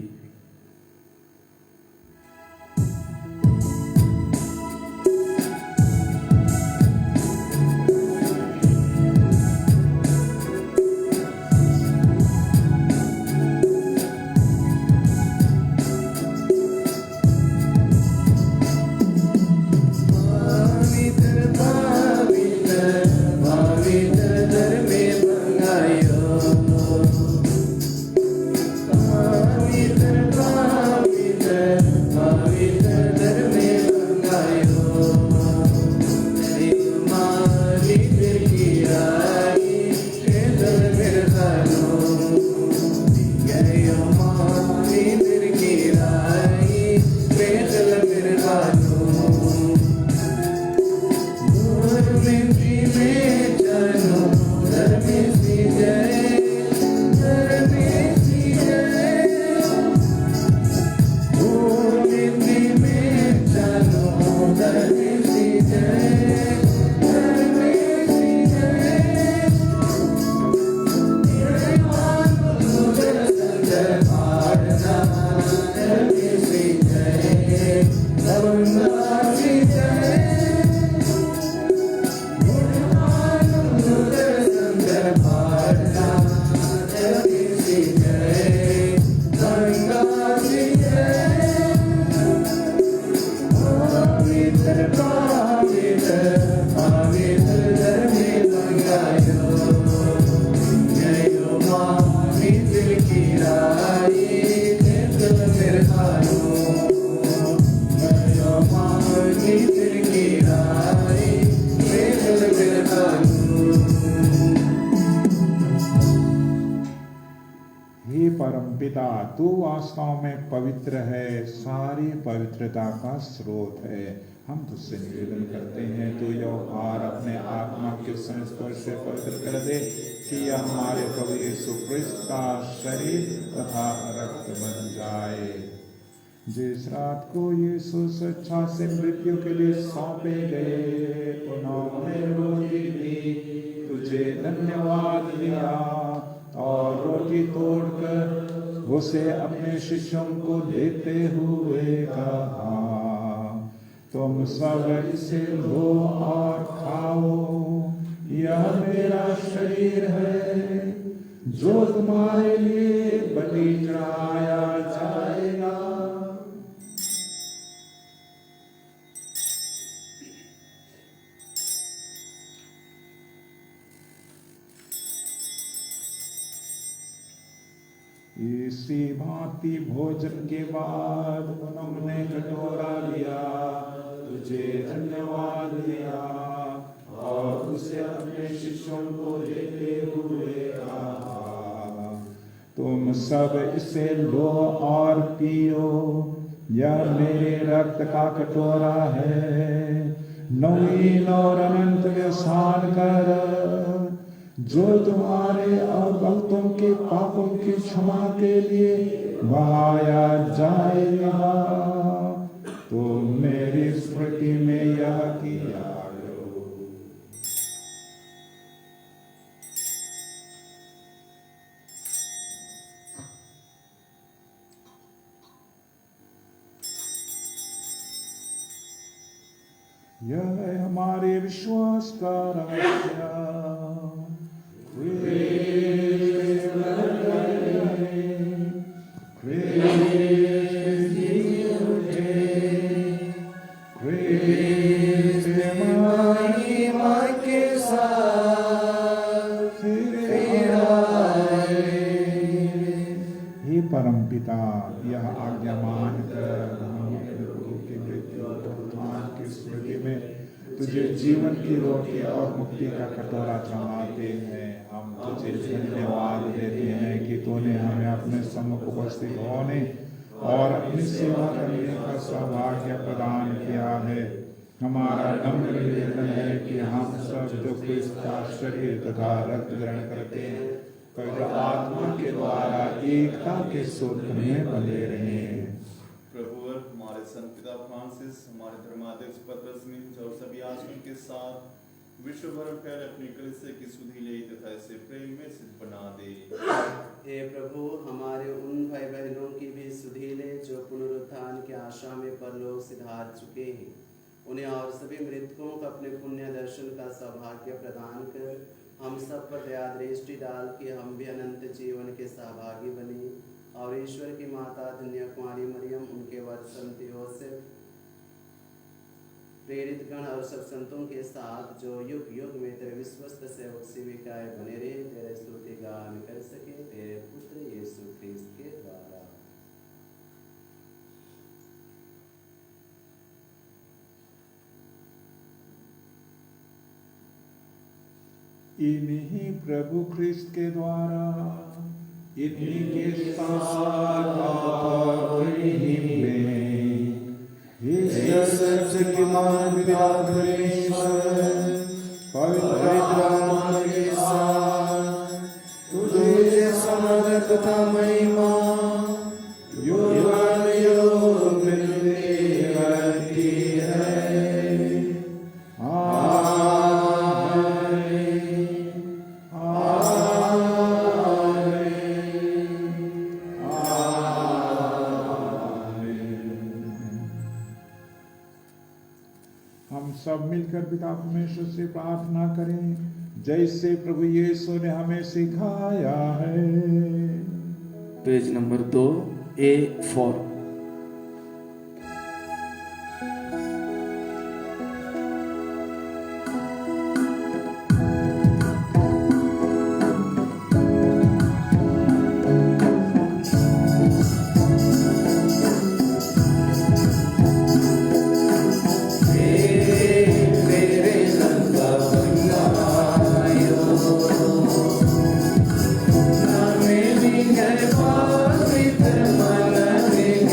हे परमपिता, तू वास्तव में पवित्र है, सारी पवित्रता का स्रोत है। हम तुझसे निवेदन करते हैं तू यह हार अपने आत्मा के संस्पर्श से पवित्र कर दे कि यह हमारे प्रभु यीशु क्रिस्त का शरीर तथा रक्त बन जाए। जिस रात को यीशु स्वेच्छा से मृत्यु के लिए सौंपे गए, उन्होंने रोटी ली, तुझे धन्यवाद दिया और रोटी तोड़कर उसे अपने शिष्यों को देते हुए कहा, तुम सब इसे लो और खाओ, यह मेरा शरीर है जो तुम्हारे लिए बलि चढ़ाया जाएगा। इसी भांति भोजन के बाद उन्होंने कटोरा लिया, तुझे धन्यवाद दिया और उसे अपने शिष्यों को देते हुए कहा, तुम सब इसे लो और पियो, यह मेरे रक्त का कटोरा है, नवीन और अनंत व्यवसान कर, जो तुम्हारे और भक्तों के पापों की क्षमा के लिए बहाया जाएगा। तो मेरी स्मृति में यह किया करो। यह है हमारे विश्वास का रहस्य। हे परम पिता, यह आज्ञा मानकर हम प्रभु की मृत्यु और उत्थान की स्मृति में तुझे जीवन की रोटी और मुक्ति का कटोरा चढ़ाते हैं। हम तुझे धन्यवाद देते हैं कि तूने हमें अपने सम्मुख उपस्थित होने और अपनी सेवा करने का सौभाग्य प्रदान किया है। हमारा नम्र निवेदन है कि हम सब जो क्रिस्त का शरीर तथा रक्त ग्रहण करते हैं, पवित्र आत्मा के द्वारा एकता के सूत्र में बंधे रहें। प्रभु हमारे संत पिता फ्रांसिस, हमारे धर्माध्यक्ष पतरस मिंज और सभी आश्रम के साथ विश्व भर फैले अपनी कलीसिया की सुधि ले तथा इसे प्रेम में सिद्ध बना दे। हे प्रभु, हमारे उन भाई बहनों की भी सुधि ले जो पुनरुत्थान की आशा में परलोक सिधार चुके हैं। उन्हें और सभी मृतकों को अपने पुण्य दर्शन का सौभाग्य प्रदान कर हम सब पर दया दृष्टि डाल के हम भी अनंत जीवन के सहभागी बने और ईश्वर की माता धन्य कुमारी मरियम, उनके वर संत योसेफ, प्रेरित गण और सब संतों के साथ जो युग युग में तेरे विश्वस्त सेवक सेविकाएं बने रहे, तेरे स्तुति गान कर सके तेरे पुत्र यीशु ख्रिस्त के द्वारा। इन्हीं प्रभु ख्रिस्त के द्वारा, इन्हीं के साथ और इन्हीं में इस सत्य के मान पिता परमेश्वर पवित्र आत्मा के साथ तुझे समर्थ तथा महिमा योग मिलती रहती है। सब मिलकर पिता परमेश्वर से प्रार्थना करें जैसे प्रभु यीशु ने हमें सिखाया है। Page number 2 A4। Amen.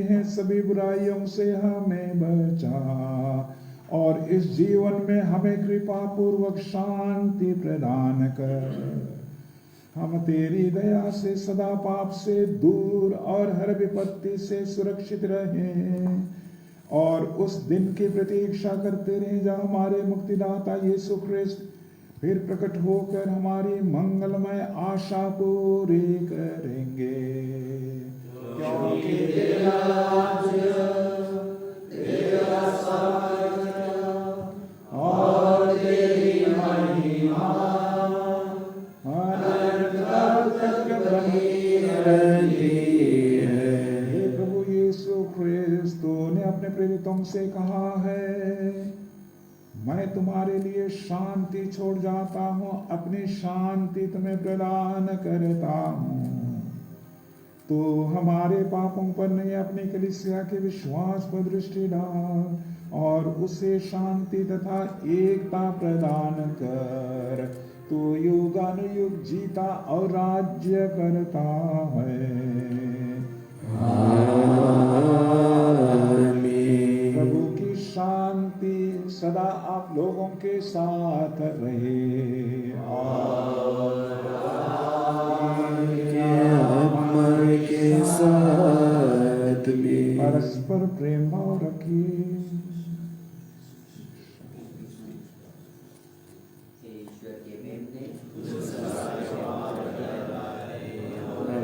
हैं सभी बुराइयों से हमें बचा, और इस जीवन में हमें कृपा पूर्वक शांति प्रदान कर। हम तेरी दया से सदा पाप से दूर और हर विपत्ति से सुरक्षित रहें, और उस दिन की प्रतीक्षा करते रहें जब हमारे मुक्तिदाता यीशु ख्रिस्त फिर प्रकट होकर हमारी मंगलमय आशा पूरी करेंगे। क्योंकि तेरा राज्य, तेरा सामर्थ्य और तेरी महिमा अनंत तक बनी रहती है। हे प्रभु यीशु ख्रिस्त ने अपने प्रेरितों से कहा है, मैं तुम्हारे लिए शांति छोड़ जाता हूँ, अपनी शांति तुम्हें प्रदान करता हूँ। तो हमारे पापों पर नहीं, अपनी कलीसिया के विश्वास पर दृष्टि डाल और उसे शांति तथा एकता प्रदान कर। तो युगानुयुग जीता और राज्य करता है। प्रभु की शांति सदा आप लोगों के साथ रहे और आत्मा के साथ भी। परस्पर प्रेम भाव रखिए। ईश्वर के प्रेम ने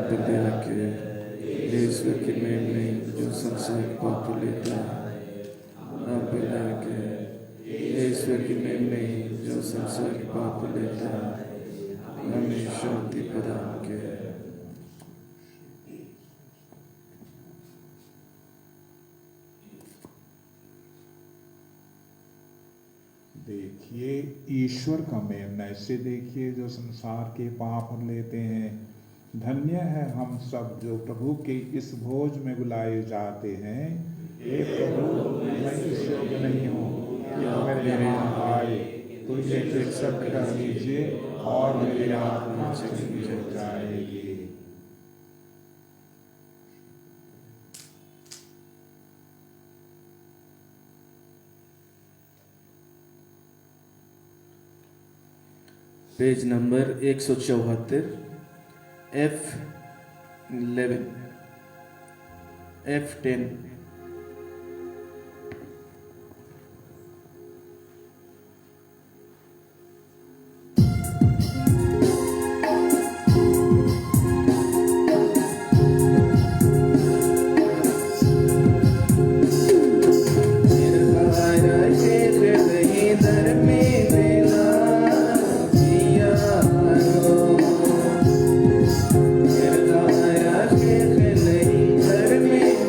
पिता के ईश्वर की मेल नहीं जो संसार के पाप लेता है। पिता के ईश्वर की मेल नहीं जो संसार के पाप लेता है। हमें शांति प्रदान के। देखिए ईश्वर का मेमना, ऐसे देखिए जो संसार के पाप लेते हैं। धन्य है हम सब जो प्रभु के इस भोज में बुलाए जाते हैं। हे प्रभु, मैं इस योग्य नहीं हूँ कि आप मेरे यहाँ आए, तो एक शब्द कह लीजिए और मेरी आत्मा चली जाएगी। Page number 174, F11, F10।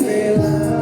Terima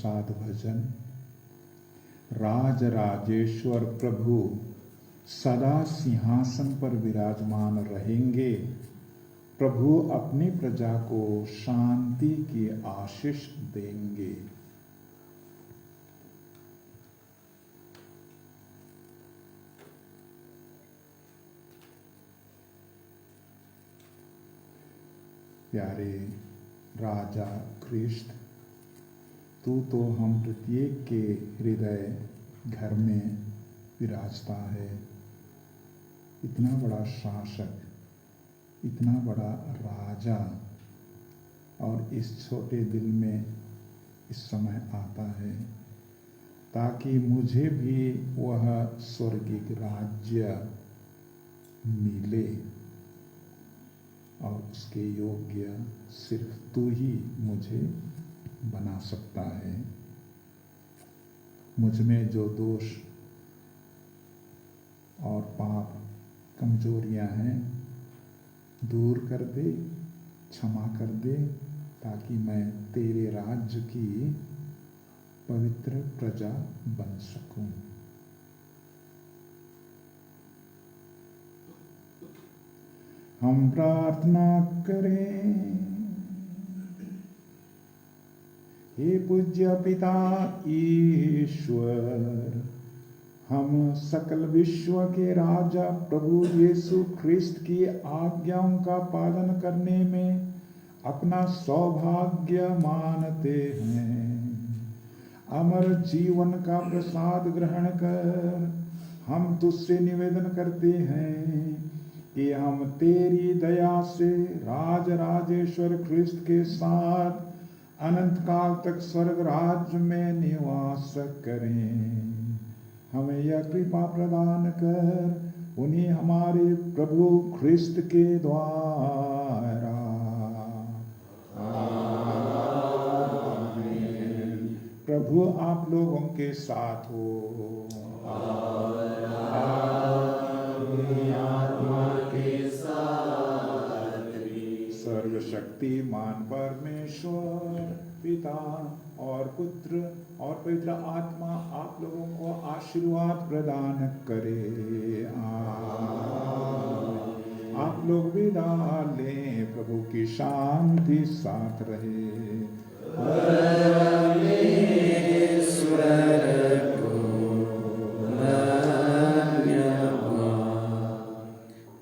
प्रसाद भजन। राज राजेश्वर प्रभु सदा सिंहासन पर विराजमान रहेंगे। प्रभु अपनी प्रजा को शांति की आशीष देंगे। प्यारे राजा ख्रिस्त, तू तो हम प्रत्येक के हृदय घर में विराजता है। इतना बड़ा शासक, इतना बड़ा राजा, और इस छोटे दिल में इस समय आता है ताकि मुझे भी वह स्वर्गिक राज्य मिले, और उसके योग्य सिर्फ तू ही मुझे बना सकता है। मुझ में जो दोष और पाप कमजोरियां हैं दूर कर दे, क्षमा कर दे, ताकि मैं तेरे राज्य की पवित्र प्रजा बन सकूं। हम प्रार्थना करें। हे पूज्य पिता ईश्वर, हम सकल विश्व के राजा प्रभु यीशु ख्रिस्त की आज्ञाओं का पालन करने में अपना सौभाग्य मानते हैं। अमर जीवन का प्रसाद ग्रहण कर हम तुझसे निवेदन करते हैं कि हम तेरी दया से राज राजेश्वर ख्रिस्त के साथ अनंत काल तक स्वर्ग राज्य में निवास करें। हमें यह कृपा प्रदान कर उन्हें हमारे प्रभु ख्रिस्त के द्वारा। आमीन। प्रभु आप लोगों के साथ हो। आत्मा के साथ भी। सर्वशक्तिमान परमेश्वर पिता और पुत्र और पवित्र आत्मा आप लोगों को आशीर्वाद प्रदान करे। आमीन। आप लोग विदा लें। प्रभु की शांति साथ रहे।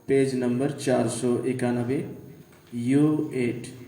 Page number 491 U8।